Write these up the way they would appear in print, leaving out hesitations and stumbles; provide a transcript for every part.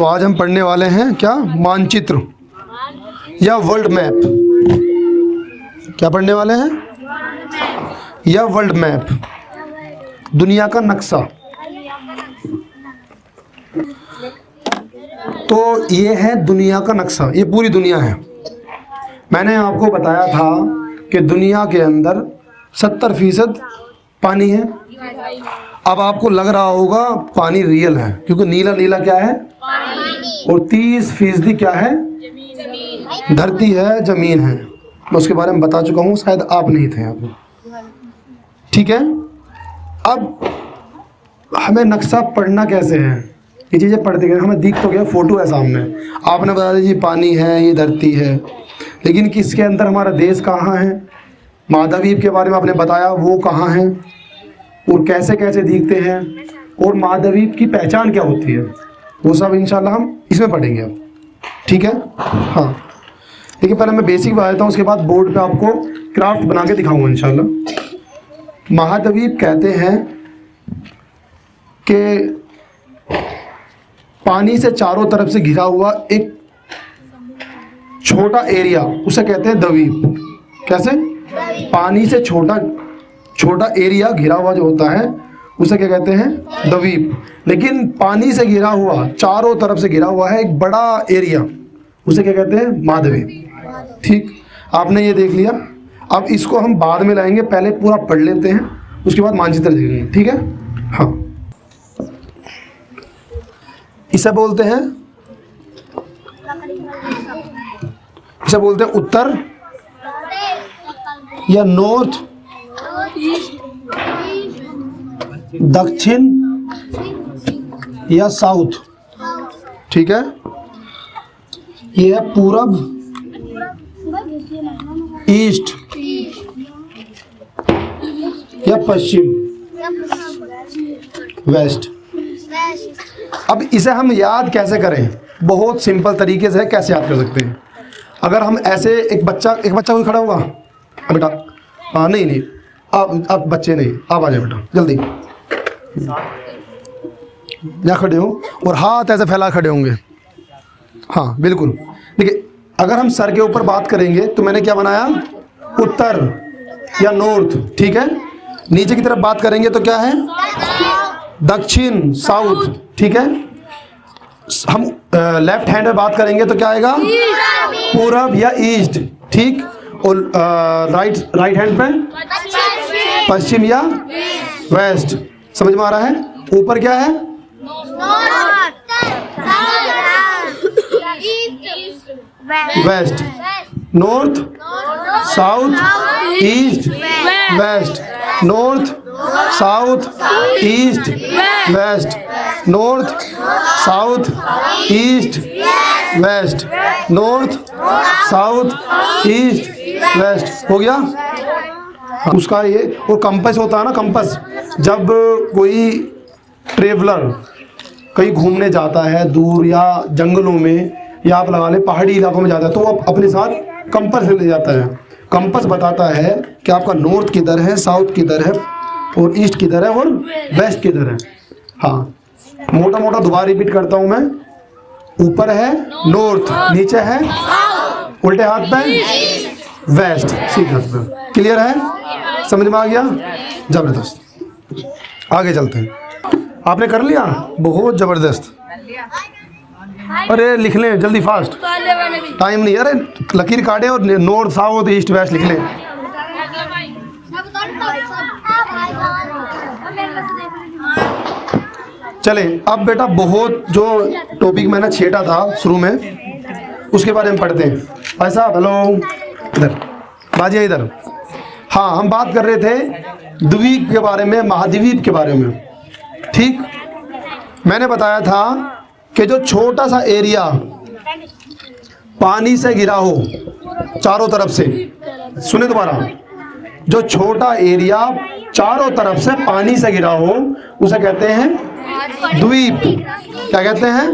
तो आज हम पढ़ने वाले हैं क्या, मानचित्र या वर्ल्ड मैप। क्या पढ़ने वाले हैं? या वर्ल्ड मैप, दुनिया का नक्शा। तो ये है दुनिया का नक्शा, ये पूरी दुनिया है। मैंने आपको बताया था कि दुनिया के अंदर 70% पानी है। अब आपको लग रहा होगा पानी रियल है, क्योंकि नीला नीला क्या है पानी। और 30% क्या है, धरती है, जमीन है। मैं उसके बारे में बता चुका हूँ, शायद आप नहीं थे यहाँ पे। ठीक है, अब हमें नक्शा पढ़ना कैसे है, ये चीज़ें पढ़ते गए हमें दिख तो गया, फोटो है सामने, आपने बता दिया पानी है, ये धरती है, लेकिन किसके अंदर हमारा देश कहाँ है, महाद्वीप के बारे में आपने बताया वो कहाँ है और कैसे कैसे दिखते हैं, और महाद्वीप की पहचान क्या होती है, वो सब इंशाल्लाह हम इसमें पढ़ेंगे अब। ठीक है, हाँ। लेकिन पहले मैं बेसिक बता देता हूँ, उसके बाद बोर्ड पे आपको क्राफ्ट बना के दिखाऊंगा इंशाल्लाह। महाद्वीप कहते हैं कि पानी से चारों तरफ से घिरा हुआ एक छोटा एरिया, उसे कहते हैं द्वीप। कैसे? पानी से छोटा एरिया घिरा हुआ जो होता है उसे क्या कहते हैं, द्वीप। लेकिन पानी से घिरा हुआ, चारों तरफ से घिरा हुआ है एक बड़ा एरिया, उसे क्या कहते हैं, महाद्वीप। ठीक, आपने ये देख लिया। अब इसको हम बाद में लाएंगे, पहले पूरा पढ़ लेते हैं, उसके बाद मानचित्र देखेंगे। ठीक है, हाँ। इसे बोलते हैं उत्तर या नॉर्थ, दक्षिण या साउथ। ठीक है, ये है पूरब, ईस्ट या पश्चिम, वेस्ट। अब इसे हम याद कैसे करें, बहुत सिंपल तरीके से कैसे याद कर सकते हैं। अगर हम ऐसे एक बच्चा कोई खड़ा होगा, बेटा, हाँ नहीं आप बच्चे नहीं, आप आ जाए बेटा जल्दी, यहाँ खड़े हो और हाथ ऐसे फैला खड़े होंगे। हाँ बिल्कुल। देखिए, अगर हम सर के ऊपर बात करेंगे तो मैंने क्या बनाया, उत्तर या नॉर्थ। ठीक है, नीचे की तरफ बात करेंगे तो क्या है, दक्षिण, साउथ। ठीक है, हम लेफ्ट हैंड में बात करेंगे तो क्या आएगा, पूरब या ईस्ट। ठीक, और राइट हैंड पे पश्चिम या वेस्ट। समझ में आ रहा है? ऊपर क्या है, west, north, south, east, west, north, south, east, west, north, south, east, west, north, south, east, west. हो गया उसका ये। और कंपास होता है ना, कंपास, जब कोई ट्रेवलर कहीं घूमने जाता है दूर या जंगलों में, या आप लगा ले पहाड़ी इलाकों में जाता है, तो वो अपने साथ कंपास ले जाता है। कंपास बताता है कि आपका नॉर्थ किधर है, साउथ किधर है, और ईस्ट किधर है, और वेस्ट किधर है। हाँ, मोटा मोटा दोबारा रिपीट करता हूँ मैं। ऊपर है नॉर्थ, नीचे है उल्टे हाथ पे वेस्ट, सीधे हाथ पे। क्लियर है? समझ में आ गया? जबरदस्त, आगे चलते हैं। आपने कर लिया? बहुत जबरदस्त। अरे लिख लें जल्दी, फास्ट, टाइम नहीं। अरे लकीर काटे और नॉर्थ, साउथ, ईस्ट, वेस्ट लिख लें। चले, अब बेटा बहुत जो टॉपिक मैंने छेड़ा था शुरू में, उसके बारे में पढ़ते हैं। भाई साहब हेलो, इधर बाजिए, इधर। हाँ, हम बात कर रहे थे द्वीप के बारे में, महाद्वीप के बारे में। ठीक, मैंने बताया था कि जो छोटा सा एरिया पानी से घिरा हो चारों तरफ से, सुने दोबारा, जो छोटा एरिया चारों तरफ से पानी से घिरा हो उसे कहते हैं द्वीप। क्या कहते हैं?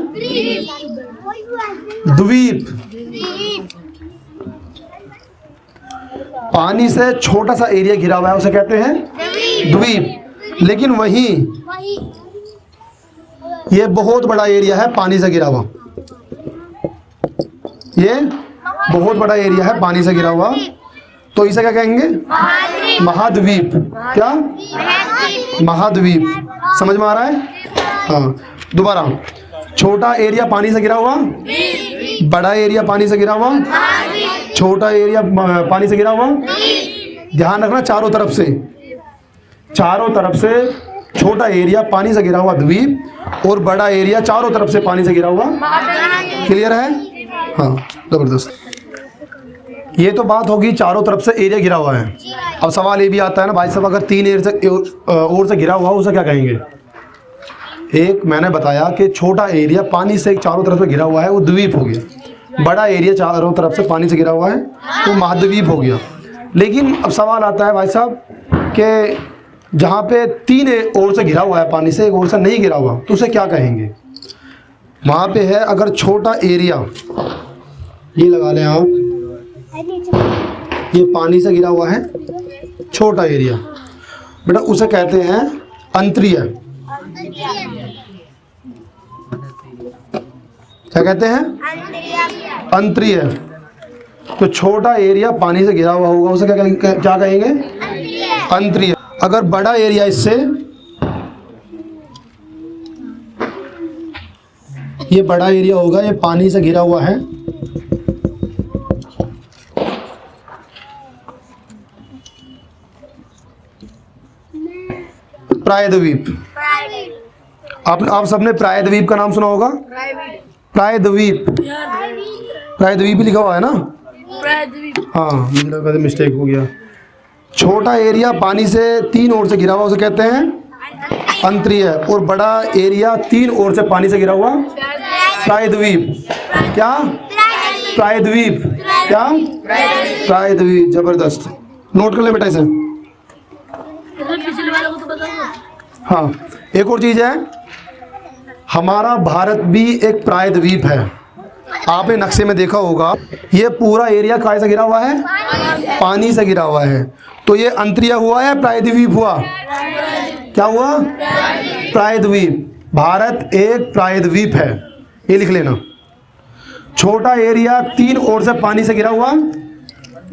द्वीप। पानी से छोटा सा एरिया घिरा हुआ है उसे कहते हैं द्वीप। लेकिन वहीं ये बहुत बड़ा एरिया है पानी से घिरा हुआ, ये बहुत बड़ा एरिया है पानी से घिरा हुआ, तो इसे क्या कहेंगे? महाद्वीप। क्या? महाद्वीप। समझ में आ रहा है? हाँ, दोबारा। छोटा एरिया पानी से घिरा हुआ, बड़ा एरिया पानी से घिरा हुआ, छोटा एरिया पानी से घिरा हुआ। ध्यान रखना, चारों तरफ से, चारों तरफ से छोटा एरिया पानी से घिरा हुआ द्वीप, और बड़ा एरिया चारों तरफ से पानी से घिरा हुआ। क्लियर है? हाँ, जबरदस्त। ये तो बात होगी चारों तरफ से एरिया घिरा हुआ है। अब सवाल ये भी आता है ना भाई साहब, अगर 3 एरिया से और से घिरा हुआ उसे क्या कहेंगे? एक मैंने बताया कि छोटा एरिया पानी से चारों तरफ से घिरा हुआ है, वो द्वीप हो गया। बड़ा एरिया चारों तरफ से पानी से घिरा हुआ है, वो महाद्वीप हो गया। लेकिन अब सवाल आता है भाई साहब कि जहाँ पे 3 ओर से घिरा हुआ है पानी से, एक ओर से नहीं घिरा हुआ, तो उसे क्या कहेंगे? वहाँ पे है अगर छोटा एरिया, ये लगा लें आप, ये पानी से घिरा हुआ है छोटा एरिया, बेटा उसे कहते हैं अंतरीय। क्या कहते हैं? अंतरीय। तो छोटा एरिया पानी से घिरा हुआ होगा, उसे क्या कहेंगे? अंतरीय। अगर बड़ा एरिया इससे, ये बड़ा एरिया होगा, ये पानी से घिरा हुआ है, प्रायद्वीप। आप सबने प्रायद्वीप का नाम सुना होगा? प्रायद्वीप, प्रायद्वीप लिखा हुआ है ना? हाँ, मेरा मिस्टेक हो गया। छोटा एरिया पानी से 3 ओर से घिरा हुआ, उसे कहते हैं अंतरीय, और बड़ा एरिया 3 ओर से पानी से घिरा हुआ प्रायद्वीप। क्या? प्रायद्वीप। क्या? प्रायद्वीप। जबरदस्त, नोट कर ले बेटा इसे। हाँ, एक और चीज है, हमारा भारत भी एक प्रायद्वीप है। आपने नक्शे में देखा होगा, ये पूरा एरिया काय से घिरा हुआ है? पानी से घिरा हुआ है। तो ये अंतरीय हुआ या प्रायद्वीप हुआ? क्या हुआ? प्रायद्वीप। भारत एक प्रायद्वीप है, ये लिख लेना। छोटा एरिया 3 ओर से पानी से घिरा हुआ,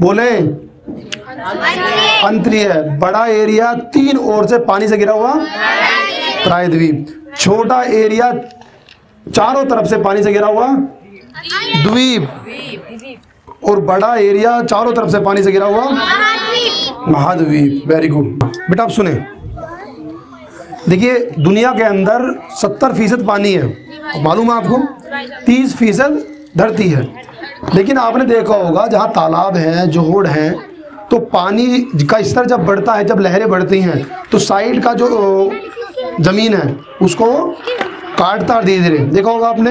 बोले अंतरीय। बड़ा एरिया 3 ओर से पानी से घिरा हुआ प्रायद्वीप। छोटा एरिया चारों तरफ से पानी से घिरा हुआ द्वीप, और बड़ा एरिया चारों तरफ से पानी से घिरा हुआ महाद्वीप। वेरी गुड बेटा। आप सुने, देखिए दुनिया के अंदर 70% पानी है, मालूम है आपको? 30% धरती है। लेकिन आपने देखा होगा जहाँ तालाब हैं, जोहड़ हैं, तो पानी का स्तर जब बढ़ता है, जब लहरें बढ़ती हैं, तो साइड का जो ज़मीन है उसको काटता धीरे धीरे। देखा होगा आपने,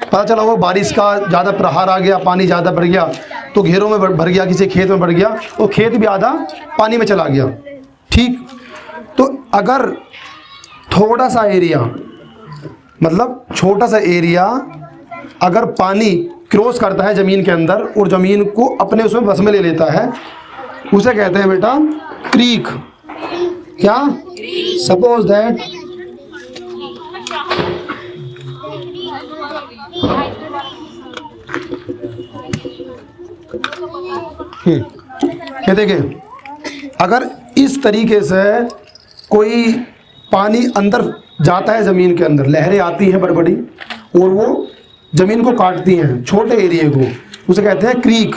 पता चला होगा बारिश का ज़्यादा प्रहार आ गया, पानी ज़्यादा बढ़ गया तो घेरों में भर गया, किसी खेत में बढ़ गया, वो खेत भी आधा पानी में चला गया। ठीक, तो अगर थोड़ा सा एरिया, मतलब छोटा सा एरिया अगर पानी क्रॉस करता है ज़मीन के अंदर और ज़मीन को अपने उसमें बस में ले लेता है, उसे कहते हैं बेटा क्रीक। क्या? सपोज दैट ये देखिए, अगर इस तरीके से कोई पानी अंदर जाता है ज़मीन के अंदर, लहरें आती हैं बड़ी बड़ी और वो ज़मीन को काटती हैं, छोटे एरिया को, उसे कहते हैं क्रीक।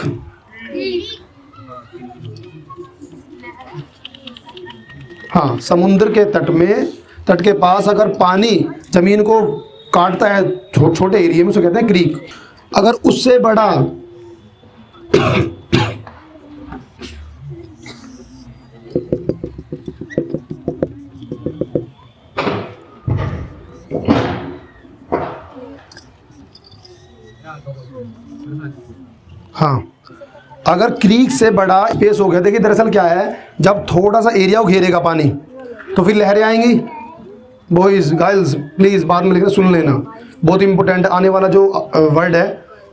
हाँ, समुद्र के तट के पास अगर पानी ज़मीन को काटता है छोटे एरिया में, उसे कहते हैं क्रीक। अगर उससे बड़ा हाँ, अगर क्रीक से बड़ा स्पेस हो गया, देखिए दरअसल क्या है, जब थोड़ा सा एरिया को घेरेगा पानी तो फिर लहरें आएंगी। बॉयज गर्ल्स प्लीज़ बाद में लिखना, सुन लेना, बहुत इंपॉर्टेंट आने वाला जो वर्ड है,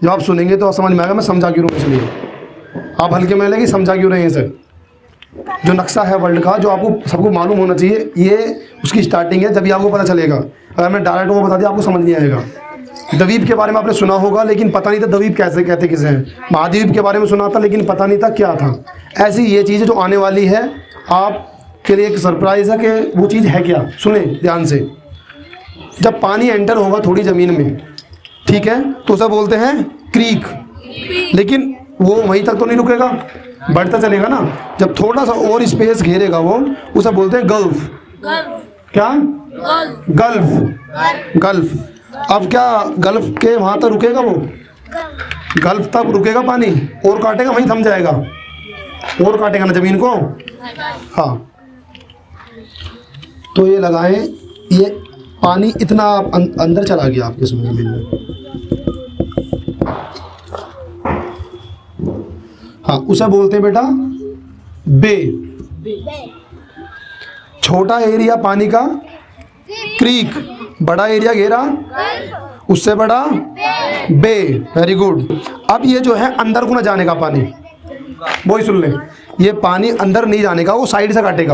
जब आप सुनेंगे तो समझ में आएगा मैं समझा क्यों रहा हूँ। इसलिए आप हल्के में लेंगे, समझा क्यों रहे हैं सर। जो नक्शा है वर्ल्ड का, जो आपको सबको मालूम होना चाहिए, ये उसकी स्टार्टिंग है, जब आपको पता चलेगा। अगर मैं डायरेक्ट वो बता दिया आपको समझ नहीं आएगा। द्वीप के बारे में आपने सुना होगा लेकिन पता नहीं था द्वीप कैसे कहते किसे हैं। महाद्वीप के बारे में सुना था लेकिन पता नहीं था क्या था। ऐसी ये चीज़ जो आने वाली है आपके लिए एक सरप्राइज़ है कि वो चीज़ है क्या। सुने ध्यान से, जब पानी एंटर होगा थोड़ी ज़मीन में, ठीक है, तो उसे बोलते हैं क्रीक, लेकिन वो वहीं तक तो नहीं रुकेगा, बढ़ता चलेगा ना। जब थोड़ा सा और स्पेस घेरेगा वो, उसे बोलते हैं गल्फ। क्या? गल्फ। अब क्या गल्फ के वहाँ तक रुकेगा वो? गल्फ तक रुकेगा पानी, और काटेगा वहीं थम जाएगा, और काटेगा ना ज़मीन को। हाँ, तो ये लगाएं, ये पानी इतना अंदर चला गया आपके ज़मीन में। हाँ, उसे बोलते हैं बेटा बे। छोटा एरिया पानी का क्रीक, बड़ा एरिया घेरा उससे बड़ा बे। Very good. अब ये जो है अंदर को ना जाने का पानी, वो ही सुन लें, ये पानी अंदर नहीं जाने का, वो साइड से काटेगा।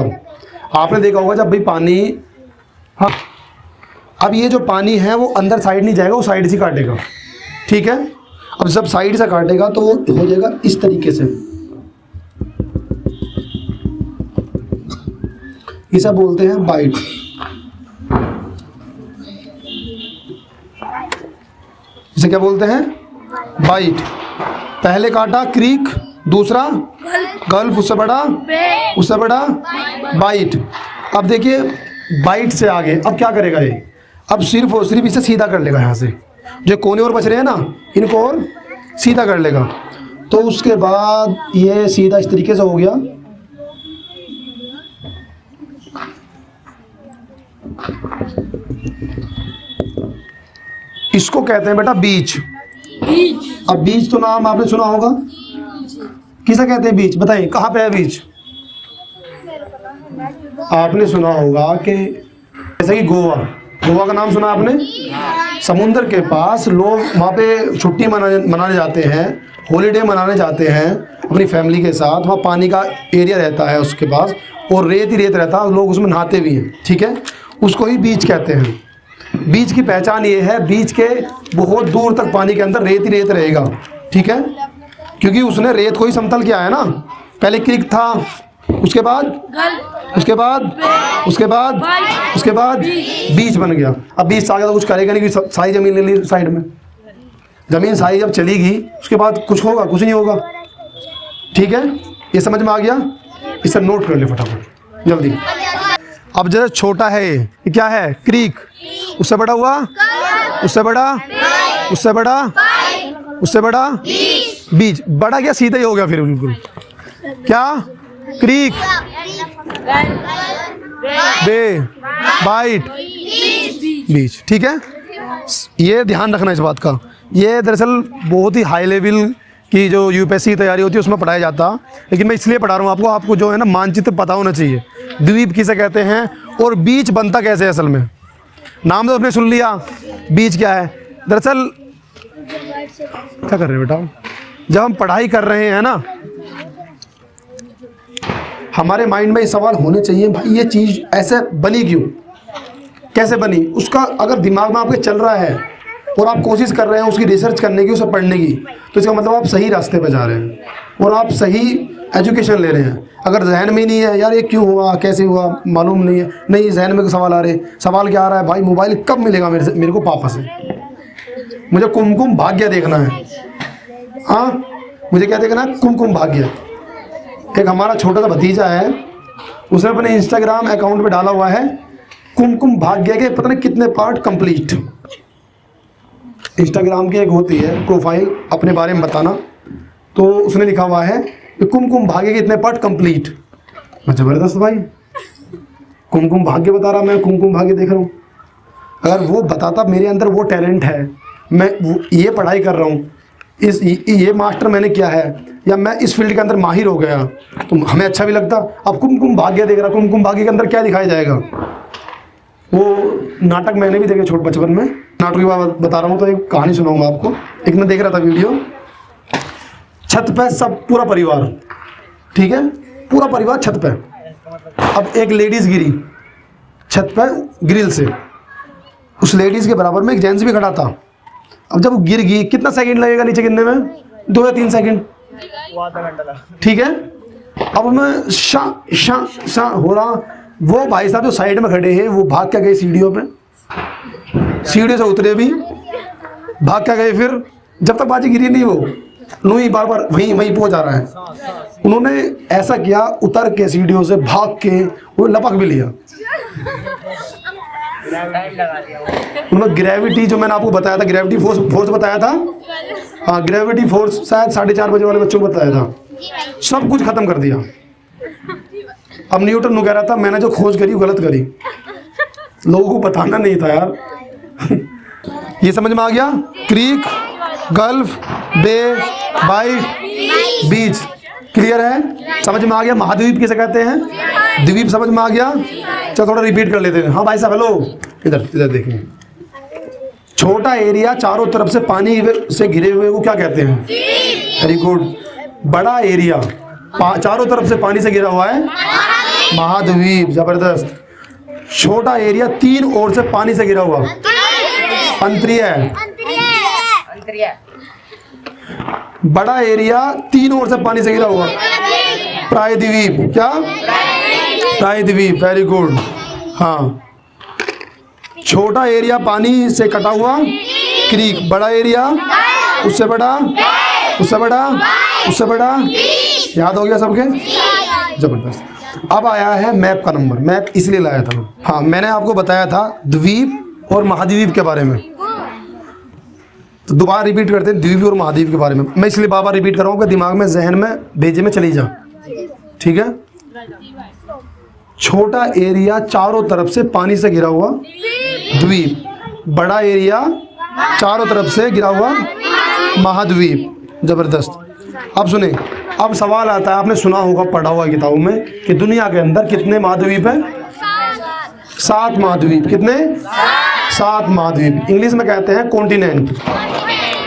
आपने देखा होगा जब भाई पानी, हाँ, अब ये जो पानी है वो अंदर साइड नहीं जाएगा, वो साइड से काटेगा, ठीक है। अब जब साइड से काटेगा तो वो हो जाएगा इस तरीके से। इसे बोलते हैं बाइट। इसे क्या बोलते हैं? बाइट। पहले काटा क्रीक, दूसरा गल्फ, उससे बड़ा बाइट। अब देखिए बाइट से आगे अब क्या करेगा ये? अब सिर्फ और सिर्फ इसे सीधा कर लेगा, यहाँ से जो कोने और बच रहे हैं ना, इनको और सीधा कर लेगा। तो उसके बाद ये सीधा इस तरीके से हो गया। इसको कहते हैं बेटा बीच। अब बीच तो नाम आपने सुना होगा, किसे कहते हैं बीच? बताइए कहाँ पे है बीच? आपने सुना होगा कि जैसे कि गोवा, गोवा का नाम सुना आपने? समुंदर के पास लोग वहाँ पे छुट्टी मनाने जाते हैं, हॉलीडे मनाने जाते हैं अपनी फैमिली के साथ। वहाँ पानी का एरिया रहता है उसके पास, और रेत ही रेत रहता है, लोग उसमें नहाते भी हैं, ठीक है। उसको ही बीच कहते हैं। बीच की पहचान ये है, बीच के बहुत दूर तक पानी के अंदर रेत ही रेत रहेगा, ठीक है, क्योंकि उसने रेत को ही समतल किया है ना। पहले क्रीक था, उसके बाद बीच बन गया। अब बीच से आगे तो कुछ करेगा नहीं, क्योंकि सारी ज़मीन ले ली साइड में। ज़मीन सारी जब चलेगी उसके बाद कुछ होगा? कुछ नहीं होगा, ठीक है। ये समझ में आ गया? इसे नोट कर ले फटाफट जल्दी। अब जैसे छोटा है ये क्या है? क्रीक। उससे बड़ा हुआ, उससे बड़ा बीच। बड़ा क्या? सीधा ही हो गया फिर बिल्कुल। क्या? क्रीक, बे, बाइट, बीच, ठीक है। ये ध्यान रखना इस बात का। ये दरअसल बहुत ही हाई लेवल की जो यूपीएससी की तैयारी होती है उसमें पढ़ाया जाता, लेकिन मैं इसलिए पढ़ा रहा हूँ आपको जो है ना मानचित्र पता होना चाहिए। द्वीप किसे कहते हैं और बीच बनता कैसे है? असल में नाम तो आपने सुन लिया, बीच क्या है? दरअसल क्या कर रहे हैं बेटा, जब हम पढ़ाई कर रहे हैं ना, हमारे माइंड में ये सवाल होने चाहिए, भाई ये चीज़ ऐसे बनी क्यों, कैसे बनी? उसका अगर दिमाग में आपके चल रहा है और आप कोशिश कर रहे हैं उसकी रिसर्च करने की, उसे पढ़ने की, तो इसका मतलब आप सही रास्ते पर जा रहे हैं और आप सही एजुकेशन ले रहे हैं। अगर जहन में नहीं है यार ये क्यों हुआ, कैसे हुआ, मालूम नहीं है, नहीं जहन में सवाल आ रहे। सवाल क्या आ रहा है? भाई मोबाइल कब मिलेगा मेरे को पापा से, मुझे कुमकुम भाग्य देखना है। हाँ, मुझे क्या देखना है? कुमकुम भाग्य। एक हमारा छोटा सा भतीजा है, उसने अपने इंस्टाग्राम अकाउंट पे डाला हुआ है कुमकुम भाग्य के पता नहीं कितने पार्ट कंप्लीट। इंस्टाग्राम की एक होती है प्रोफाइल अपने बारे में बताना, तो उसने लिखा हुआ है कि कुमकुम भाग्य के इतने पार्ट कंप्लीट। ज़बरदस्त भाई, कुमकुम भाग्य बता रहा, मैं कुमकुम भाग्य देख रहा हूँ। अगर वो बताता मेरे अंदर वो टैलेंट है, मैं ये पढ़ाई कर रहा हूँ, ये मास्टर मैंने किया है, या मैं इस फील्ड के अंदर माहिर हो गया, तो हमें अच्छा भी लगता। अब कुमकुम भाग्य देख रहा, कुमकुम भाग्य के अंदर क्या दिखाया जाएगा? वो नाटक मैंने भी देखे छोटे बचपन में, नाटक की बात बता रहा हूँ, तो एक कहानी सुनाऊंगा आपको। एक मैं देख रहा था वीडियो, छत पे सब पूरा परिवार, ठीक है, पूरा परिवार छत पे। अब एक लेडीज गिरी छत पे ग्रिल से, उस लेडीज के बराबर में एक जेंट्स भी खड़ा था। अब जब वो गिर गई, कितना सेकंड लगेगा नीचे गिरने में? 2 या 3 सेकंड, ठीक है। अब मैं शा हो रहा, वो भाई साहब जो साइड में खड़े हैं वो भाग क्या गए सीढ़ियों पे, सीढ़ी से उतरे भी, भाग क्या गए। फिर जब तक बाजी गिरी नहीं, वो नूही बार बार वहीं पहुंच जा रहा है। उन्होंने ऐसा किया, उतर के सीढ़ियों से भाग के वो लपक भी लिया। उन्होंने ग्रेविटी, जो मैंने आपको बताया था, ग्रेविटी फोर्स बताया था, हाँ ग्रेविटी फोर्स शायद 4:30 बजे वाले बच्चों को बताया था, सब कुछ खत्म कर दिया। अब न्यूटन नु कह रहा था मैंने जो खोज करी वो गलत करी, लोगों को बताना नहीं था यार। ये समझ में आ गया? क्रीक, गल्फ, बे, बाइट, बीच, क्लियर है? समझ में आ गया? महाद्वीप किसे कहते हैं? द्वीप समझ में आ गया? चलो थोड़ा रिपीट कर लेते हैं। हाँ भाई साहब हेलो, इधर देखिए। छोटा एरिया चारों तरफ से पानी से घिरे हुए को क्या कहते हैं? Very good. बड़ा एरिया चारों तरफ से पानी से घिरा हुआ है महाद्वीप, जबरदस्त। छोटा एरिया 3 ओर से पानी से घिरा हुआ अंतरिय। बड़ा एरिया 3 ओर से पानी से घिरा हुआ प्रायद्वीप। क्या? प्रायद्वीप, वेरी गुड। हाँ, छोटा एरिया पानी से कटा हुआ क्रीक, बड़ा एरिया उससे बड़ा, उससे बड़ा, उससे बड़ा। याद हो गया सबके? जबरदस्त। अब आया है मैप का नंबर। मैप इसलिए लाया था, हाँ मैंने आपको बताया था द्वीप और महाद्वीप के बारे में, तो दोबारा रिपीट करते हैं द्वीप और महाद्वीप के बारे में। मैं इसलिए बार बार रिपीट कर रहा हूँ कि दिमाग में, जहन में, भेजे में चली जा, ठीक है। छोटा एरिया चारों तरफ से पानी से घिरा हुआ द्वीप, बड़ा एरिया चारों तरफ से घिरा हुआ महाद्वीप, जबरदस्त। अब सुने, अब सवाल आता है, आपने सुना होगा, पढ़ा हुआ किताबों में कि दुनिया के अंदर कितने महाद्वीप हैं? 7 महाद्वीप। कितने? 7 महाद्वीप। इंग्लिश में कहते हैं कॉन्टिनेंट।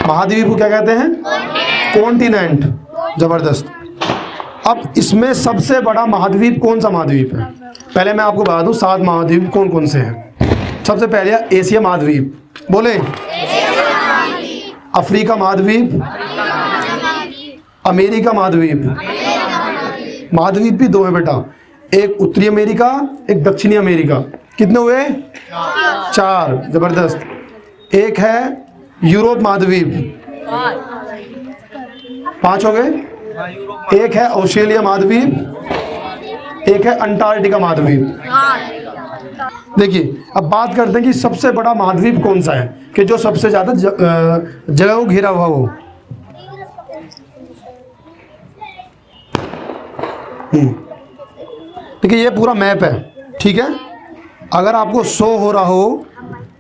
महाद्वीप को क्या कहते हैं? कॉन्टिनेंट, जबरदस्त। अब इसमें सबसे बड़ा महाद्वीप कौन सा महाद्वीप है? पहले मैं आपको बता दूं 7 महाद्वीप कौन कौन से हैं। सबसे पहले एशिया महाद्वीप, बोले। अफ्रीका महाद्वीप, अमेरिका महाद्वीप। महाद्वीप भी 2 है बेटा, एक उत्तरी अमेरिका, एक दक्षिणी अमेरिका। कितने हुए? 4, जबरदस्त। एक है यूरोप महाद्वीप, 5 हो गए। एक है ऑस्ट्रेलिया महाद्वीप, एक है अंटार्कटिका महाद्वीप। देखिए अब बात करते हैं कि सबसे बड़ा महाद्वीप कौन सा है, कि जो सबसे ज्यादा जगह को घेरा हुआ हो। देखिए ये पूरा मैप है, ठीक है। अगर आपको शो हो रहा हो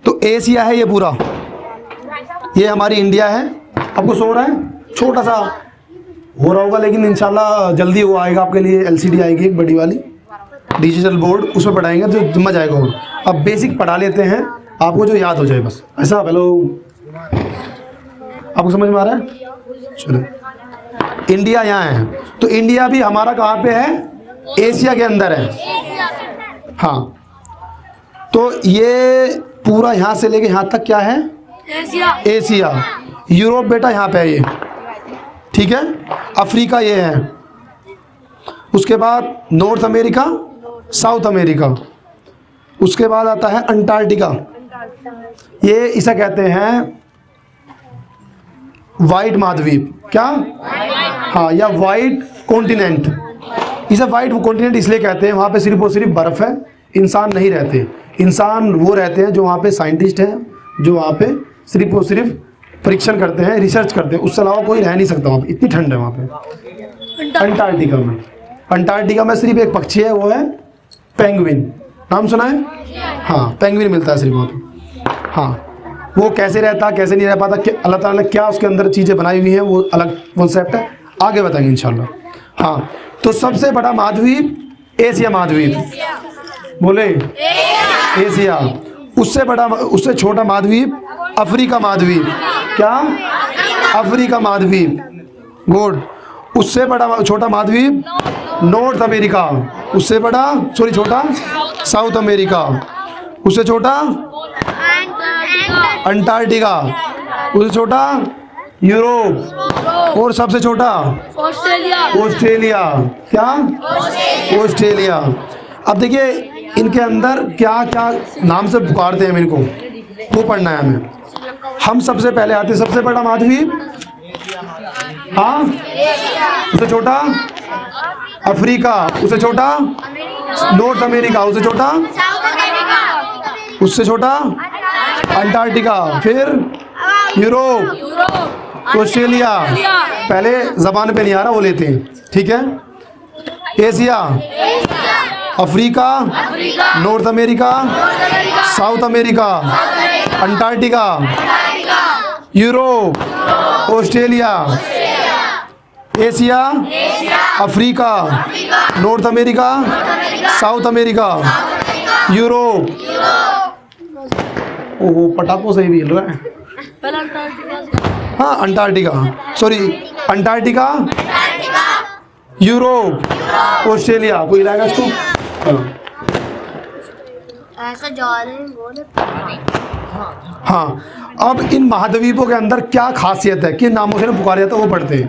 तो एशिया है ये पूरा, ये हमारी इंडिया है। आपको शो हो रहा है? छोटा सा हो रहा होगा, लेकिन इंशाल्लाह जल्दी वो आएगा आपके लिए। LCD आएगी एक बड़ी वाली, डिजिटल बोर्ड, उसमें पढ़ाएंगे तो समझ आएगा। अब बेसिक पढ़ा लेते हैं, आपको जो याद हो जाए बस। ऐसा हेलो, आपको समझ में आ रहा है? चलो, इंडिया यहाँ है, तो इंडिया भी हमारा कहाँ पे है? एशिया के अंदर है। हाँ, तो ये पूरा यहाँ से लेके यहाँ तक क्या है? एशिया। यूरोप बेटा यहाँ पे है ये, ठीक है। अफ्रीका ये है, उसके बाद नॉर्थ अमेरिका, साउथ अमेरिका, उसके बाद आता है अंटार्कटिका। ये इसे कहते हैं वाइट महाद्वीप। क्या? हाँ, या वाइट कॉन्टिनेंट। इसे वाइट कॉन्टिनेंट इसलिए कहते हैं, वहाँ पे सिर्फ और सिर्फ बर्फ़ है, इंसान नहीं रहते। इंसान वो रहते हैं जो वहाँ पे साइंटिस्ट हैं, जो वहाँ पे सिर्फ और सिर्फ परीक्षण करते हैं, रिसर्च करते हैं। उससे अलावा कोई रह नहीं सकता वहाँ पे, इतनी ठंड है वहाँ पे अंटार्कटिका में। अंटार्कटिका में सिर्फ एक पक्षी है, वो है पेंगुइन। नाम सुना है? हाँ, पेंगुइन मिलता है सिर्फ वहाँ पे। हाँ, वो कैसे रहता, कैसे नहीं रह पाता, अल्लाह ताला ने क्या उसके अंदर चीज़ें बनाई हुई हैं, वो अलग कॉन्सेप्ट है, आगे बताएंगे इंशाल्लाह। हाँ, तो सबसे बड़ा महाद्वीप एशिया महाद्वीप, बोले एशिया। उससे बड़ा, उससे छोटा महाद्वीप अफ्रीका महाद्वीप। क्या? अफ्रीका महाद्वीप, गुड। उससे बड़ा छोटा महाद्वीप नॉर्थ अमेरिका, उससे बड़ा सॉरी छोटा साउथ अमेरिका, उससे छोटा अंटार्कटिका, उससे छोटा यूरोप और सबसे छोटा ऑस्ट्रेलिया। क्या? ऑस्ट्रेलिया। अब देखिए इनके अंदर क्या क्या नाम से पुकारते हैं इनको, वो पढ़ना है हमें। हम सबसे पहले आते हैं सबसे बड़ा महाद्वीप, हाँ, उससे छोटा अफ्रीका, उससे छोटा नॉर्थ अमेरिका, उससे छोटा उससे छोटा अंटार्कटिका, फिर यूरोप, ऑस्ट्रेलिया। पहले जबान पे नहीं आ रहा वो लेते हैं, ठीक है। Asia, Africa, north America, south America, Antarctica, Europe, Australia. Asia, Africa, north America, south America, Europe. ओहो पटाखों से ही भी हिल रहा है। हाँ Antarctica, sorry Antarctica, Europe, Australia. कोई रहेगा इसको? हाँ, अब इन महाद्वीपों के अंदर क्या खासियत है, किन नामों से ना पुकारा जाता है वो पढ़ते हैं।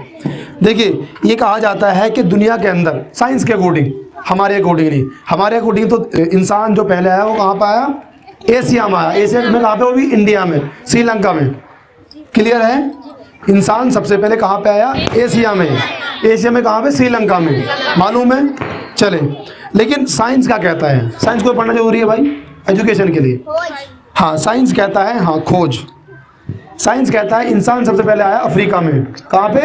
देखिए ये कहा जाता है कि दुनिया के अंदर साइंस के अकॉर्डिंग, हमारे अकॉर्डिंग नहीं, हमारे अकॉर्डिंग तो इंसान जो पहले आया वो कहाँ पर आया? एशिया में आया। एशिया में कहाँ पे? वो भी इंडिया में, श्रीलंका में। क्लियर है? इंसान सबसे पहले कहाँ पे आया? एशिया में। एशिया में कहाँ पे? श्रीलंका में। मालूम है? चले, लेकिन साइंस क्या कहता है? साइंस को पढ़ना जरूरी है भाई एजुकेशन के लिए। हाँ साइंस कहता है, हाँ खोज, साइंस कहता है इंसान सबसे पहले आया अफ्रीका में। कहाँ पे?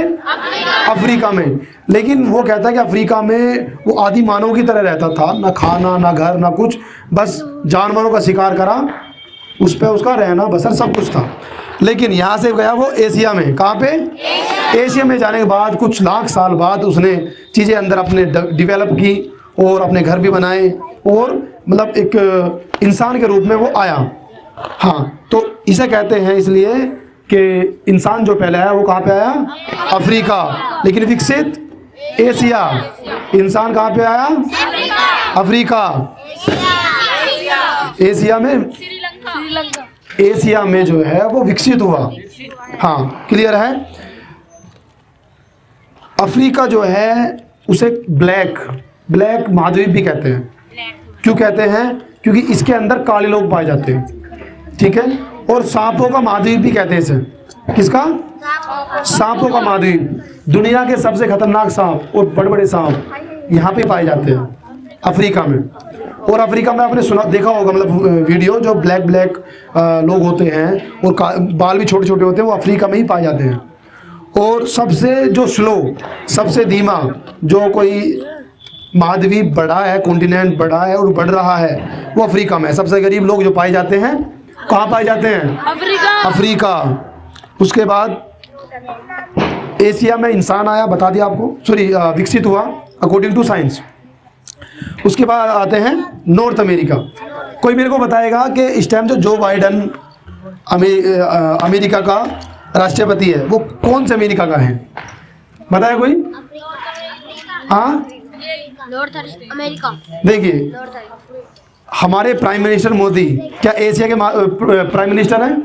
अफ्रीका में। लेकिन वो कहता है कि अफ्रीका में वो आदि मानव की तरह रहता था, ना खाना ना घर ना कुछ, बस जानवरों का शिकार करा, उस पर उसका रहना बसर सब कुछ था। लेकिन यहाँ से गया वो एशिया में। कहाँ पे? एशिया में जाने के बाद कुछ लाख साल बाद उसने चीज़ें अंदर अपने डेवलप की और अपने घर भी बनाए और मतलब एक इंसान के रूप में वो आया। हाँ तो इसे कहते हैं इसलिए कि इंसान जो पहले आया वो कहाँ पे आया? अफ्रीका। लेकिन विकसित एशिया। इंसान कहाँ पे आया? अफ्रीका। एशिया में, एशिया में जो है वो विकसित हुआ। हाँ क्लियर है? अफ्रीका जो है उसे ब्लैक महाद्वीप भी कहते हैं। क्यों कहते हैं? क्योंकि इसके अंदर काले लोग पाए जाते हैं, ठीक है। और सांपों का महाद्वीप भी कहते हैं इसे। किसका? सांपों का महाद्वीप। दुनिया के सबसे खतरनाक सांप और बड़े बड़े सांप यहाँ पे पाए जाते हैं अफ्रीका में। और अफ्रीका में आपने सुना देखा होगा मतलब वीडियो, जो ब्लैक लोग होते हैं और बाल भी छोटे छोटे होते हैं, वो अफ्रीका में ही पाए जाते हैं। और सबसे जो स्लो, सबसे धीमा जो कोई महाद्वीप बड़ा है, कॉन्टिनेंट बड़ा है और बढ़ रहा है, वो अफ्रीका में। सबसे गरीब लोग जो पाए जाते हैं कहाँ पाए जाते हैं? अफ्रीका। उसके बाद एशिया में इंसान आया, बता दिया आपको, सॉरी विकसित हुआ अकॉर्डिंग टू साइंस। उसके बाद आते हैं नॉर्थ अमेरिका। कोई मेरे को बताएगा कि इस टाइम जो बाइडन अमेरिका का राष्ट्रपति है वो कौन से अमेरिका का है? बताया कोई? हाँ नॉर्थ अमेरिका। देखिए हमारे प्राइम मिनिस्टर मोदी क्या एशिया के प्राइम मिनिस्टर हैं?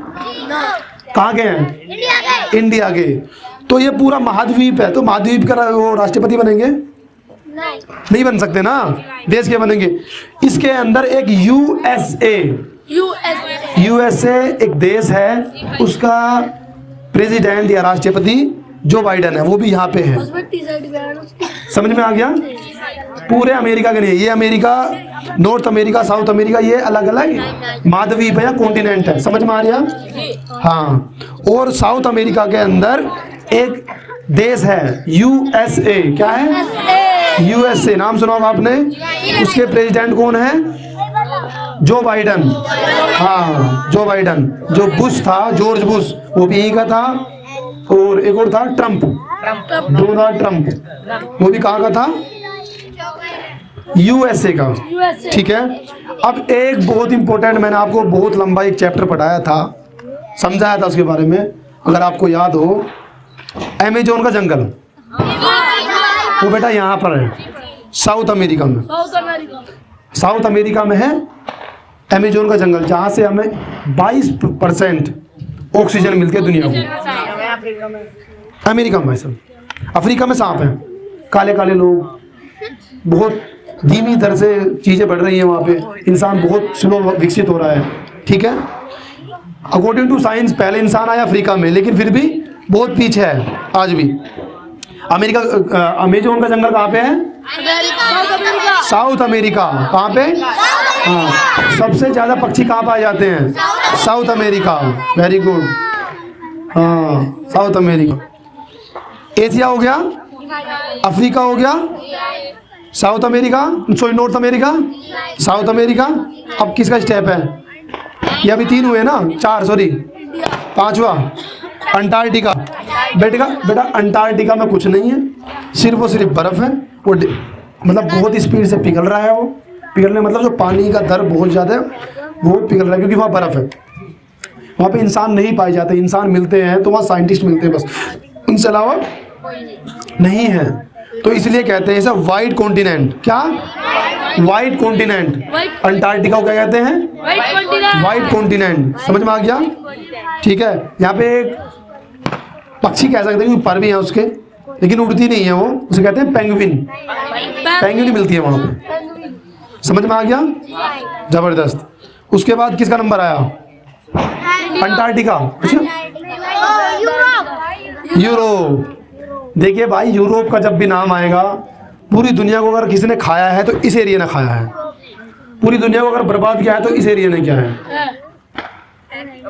कहाँ के हैं? इंडिया के। तो ये पूरा महाद्वीप है, तो महाद्वीप का वो राष्ट्रपति बनेंगे? नहीं बन सकते ना, देश के बनेंगे। इसके अंदर एक यूएसए एक देश है, उसका प्रेसिडेंट या राष्ट्रपति जो बाइडन है वो भी यहाँ पे है। समझ में आ गया? पूरे अमेरिका के नहीं, ये America, north America, south America, ये अलग अलग महाद्वीप है या कॉन्टिनेंट है। समझ में आ रहा? हाँ। और साउथ अमेरिका के अंदर एक देश है यूएसए। क्या है? यूएसए। नाम सुना होगा आपने। उसके प्रेसिडेंट कौन है? जो बाइडन। हाँ जो बाइडन। जो बुश था, जॉर्ज बुश, वो भी यही का था। और एक और था ट्रम्प, डोनाल्ड ट्रम्प, वो भी कहाँ का था? यूएसए का। ठीक है। अब एक बहुत इंपॉर्टेंट, मैंने आपको बहुत लंबा एक चैप्टर पढ़ाया था, समझाया था उसके बारे में, अगर आपको याद हो, अमेज़न का जंगल। वो बेटा यहाँ पर है, साउथ अमेरिका में। साउथ अमेरिका में है अमेजोन का जंगल, जहाँ से हमें 22% ऑक्सीजन मिलती है दुनिया को। अमेरिका में सब। अफ्रीका में सांप हैं, काले काले लोग, बहुत धीमी दर से चीज़ें बढ़ रही हैं वहाँ पे, इंसान बहुत स्लो विकसित हो रहा है, ठीक है। अकॉर्डिंग टू साइंस पहले इंसान आया अफ्रीका में, लेकिन फिर भी बहुत पीछे है आज भी। अमेरिका अमेजोन का जंगल कहाँ पे है? South America. कहाँ पे? हाँ। सबसे ज़्यादा पक्षी कहाँ पाए जाते हैं? South America. Very good. हाँ, साउथ अमेरिका। एशिया हो गया, अफ्रीका हो गया, south America, sorry north America, south America. अब किसका स्टेप है? ये अभी 3 हुए ना, 4 सॉरी, 5वां अंटार्कटिका। बेटा अंटार्कटिका में कुछ नहीं है, सिर्फ और सिर्फ बर्फ़ है। वो मतलब बहुत स्पीड से पिघल रहा है, वो पिघलने मतलब जो पानी का दर बहुत ज़्यादा है वो पिघल रहा है, क्योंकि वहाँ बर्फ़ है। वहाँ पे इंसान नहीं पाए जाते, इंसान मिलते हैं तो वहाँ साइंटिस्ट मिलते हैं बस, उनसे अलावा नहीं है। तो इसलिए कहते हैं इसे वाइट कॉन्टिनेंट। क्या? White continent. अंटार्कटिका को क्या कहते हैं? White continent. समझ में आ गया? ठीक है। यहाँ पे एक पक्षी कह सकते हैं, पर भी है उसके, लेकिन उड़ती नहीं है वो, उसे कहते हैं पेंगुइन। पेंगुइन मिलती है वहाँ पे। समझ में आ गया? जबरदस्त। उसके बाद किसका नंबर आया? अंटार्कटिका। यूरोप। देखिए भाई, यूरोप का जब भी नाम आएगा, पूरी दुनिया को अगर किसी ने खाया है तो इस एरिया ने खाया है, पूरी दुनिया को अगर बर्बाद किया है तो इस एरिया ने किया है।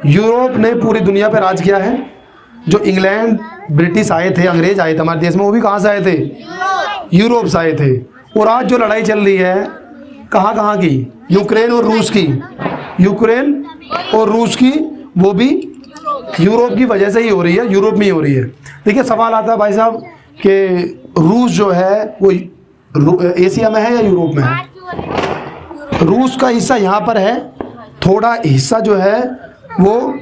यूरोप ने पूरी दुनिया पे राज किया है। जो इंग्लैंड ब्रिटिश आए थे, अंग्रेज आए थे हमारे देश में, वो भी कहाँ से आए थे? यूरोप से आए थे। और आज जो लड़ाई चल रही है कहाँ कहाँ की? यूक्रेन और रूस की। यूक्रेन और रूस की, वो भी यूरोप की वजह से ही हो रही है, यूरोप में ही हो रही है। देखिए सवाल आता है भाई साहब कि रूस जो है वो एशिया में है या यूरोप में है? रूस का हिस्सा यहाँ पर है, थोड़ा हिस्सा जो है वो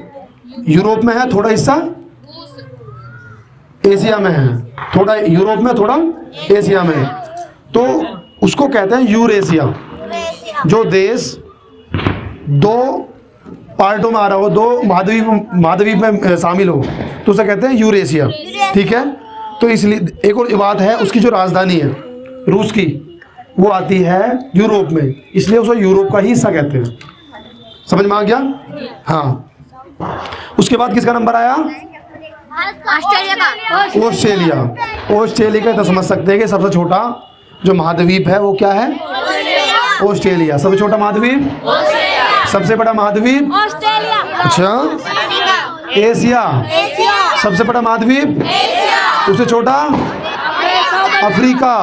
यूरोप में है, थोड़ा हिस्सा एशिया में है, थोड़ा यूरोप में, थोड़ा एशिया में। तो उसको कहते हैं यूरेशिया। जो देश 2 पार्टों में आ रहा हो, 2 महाद्वीप में शामिल हो, तो उसे कहते हैं यूरेशिया। ठीक है। तो इसलिए एक और बात है, उसकी जो राजधानी है रूस की, वो आती है यूरोप में, इसलिए उसे यूरोप का ही हिस्सा कहते हैं। समझ में आ गया? हाँ। उसके बाद किसका नंबर आया? ऑस्ट्रेलिया। ऑस्ट्रेलिया का तो समझ सकते हैं कि सबसे छोटा जो महाद्वीप है वो क्या है? ऑस्ट्रेलिया। सबसे छोटा महाद्वीप? सबसे बड़ा महाद्वीप? अच्छा। एशिया। सबसे बड़ा महाद्वीप? उससे छोटा? अफ्रीका।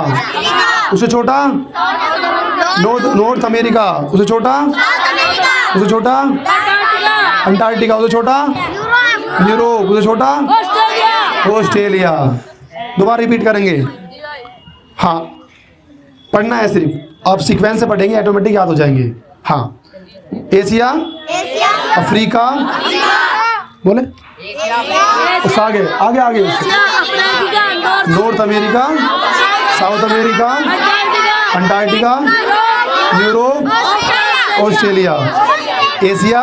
उससे छोटा? North America. उससे छोटा? उससे छोटा? अंटार्कटिका। उससे छोटा? यूरोप। उससे छोटा? ऑस्ट्रेलिया। दोबारा रिपीट करेंगे। हाँ, पढ़ना है सिर्फ, आप सीक्वेंस से पढ़ेंगे ऑटोमेटिक याद हो जाएंगे। हाँ, एशिया, अफ्रीका, बोले उससे आगे आगे आगे, north America, south America, Antarctica, Europe, Australia. Asia,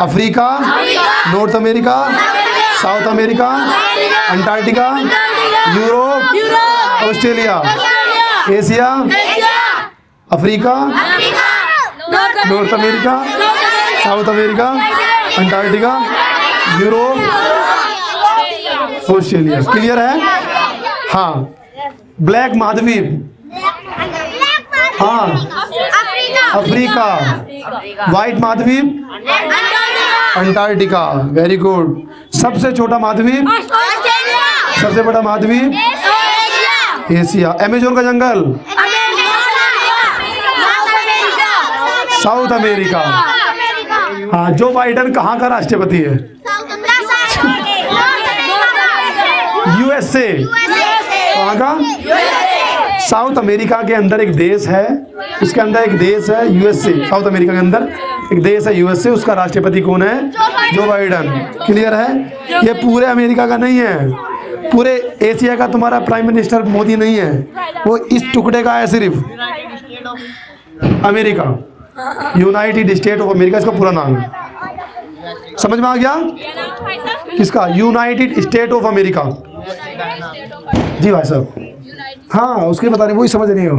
Africa, north America, south America, Antarctica, Europe, Australia. Asia, Africa, north America, south America, Antarctica, Europe, Australia. Clear है? हाँ। ब्लैक महाद्वीप? हाँ, अफ्रीका। व्हाइट महाद्वीप? अंटार्कटिका। Very good. सबसे छोटा महाद्वीप? सबसे बड़ा महाद्वीप? एशिया। अमेजोन का जंगल? South America. हाँ। जो बाइडेन कहाँ का राष्ट्रपति है? यूएसए। कहाँ का? साउथ अमेरिका के अंदर एक देश है, उसके अंदर एक देश है यूएसए। साउथ अमेरिका के अंदर एक देश है यूएसए, उसका राष्ट्रपति कौन है? Joe Biden. क्लियर है? ये पूरे अमेरिका का नहीं है, पूरे एशिया का तुम्हारा प्राइम मिनिस्टर मोदी नहीं है, वो इस टुकड़े का है सिर्फ, America, United State of America इसका पूरा नाम है। समझ में आ गया? किसका? United State of America. जी भाई साहब, हाँ उसके बता रहे, वही समझ नहीं हो।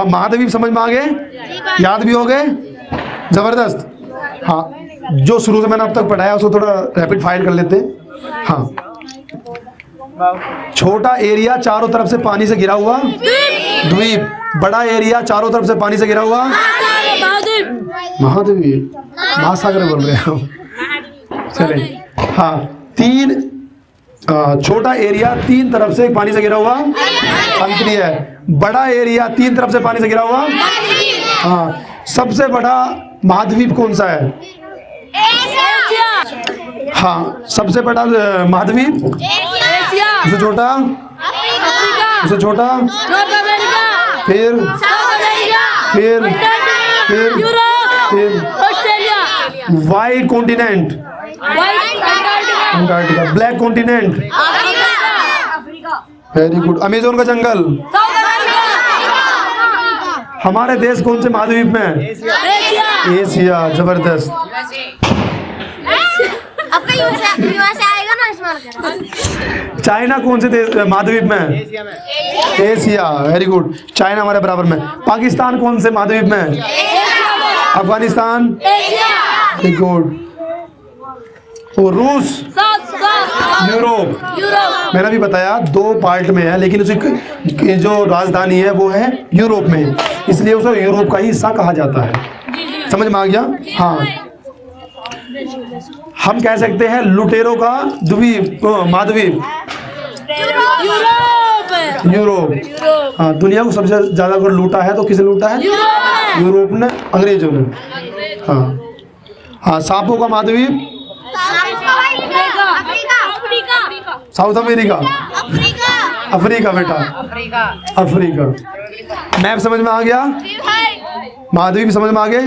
महाद्वीप समझ में आ गए, याद भी हो गए, जबरदस्त। हाँ, जो शुरू से मैंने अब तक पढ़ाया उसको थोड़ा रैपिड फायर कर लेते हैं। हाँ, छोटा एरिया चारों तरफ से पानी से घिरा हुआ द्वीप, बड़ा एरिया चारों तरफ से पानी से घिरा हुआ महाद्वीप, महासागर बोल रहे हो। चले, हाँ, छोटा एरिया 3 तरफ से पानी से घिरा हुआ अंतरीय है, बड़ा एरिया 3 तरफ से पानी से घिरा हुआ। हाँ, सबसे बड़ा महाद्वीप कौन सा है? हाँ, सबसे बड़ा महाद्वीप, उससे छोटा, उससे छोटा, फिर white continent, Antarctica, black continent, very good, Amazon का जंगल। हमारे देश कौन से महाद्वीप में है? एशिया, जबरदस्त। आएगा ना इस्तेमाल। चाइना कौन से देश महाद्वीप में है? एशिया, वेरी गुड, चाइना हमारे बराबर में। पाकिस्तान कौन से महाद्वीप में है? Afghanistan, very good. और रूस, यूरोप, मैंने भी बताया 2 पार्ट में है, लेकिन उसकी जो राजधानी है वो है यूरोप में, इसलिए उसे यूरोप का ही हिस्सा कहा जाता है। समझ में आ गया? हाँ, हम कह सकते हैं लुटेरों का द्वीप, महाद्वीप यूरोप। हाँ, दुनिया को सबसे ज्यादा अगर लूटा है तो किसने लूटा है? यूरोप ने, अंग्रेजों ने। हाँ हाँ, सांपों का महाद्वीप साउथ अमेरिका, अफ्रीका बेटा, अफ्रीका। मैप समझ में आ गया? महाद्वीप समझ में आ गए?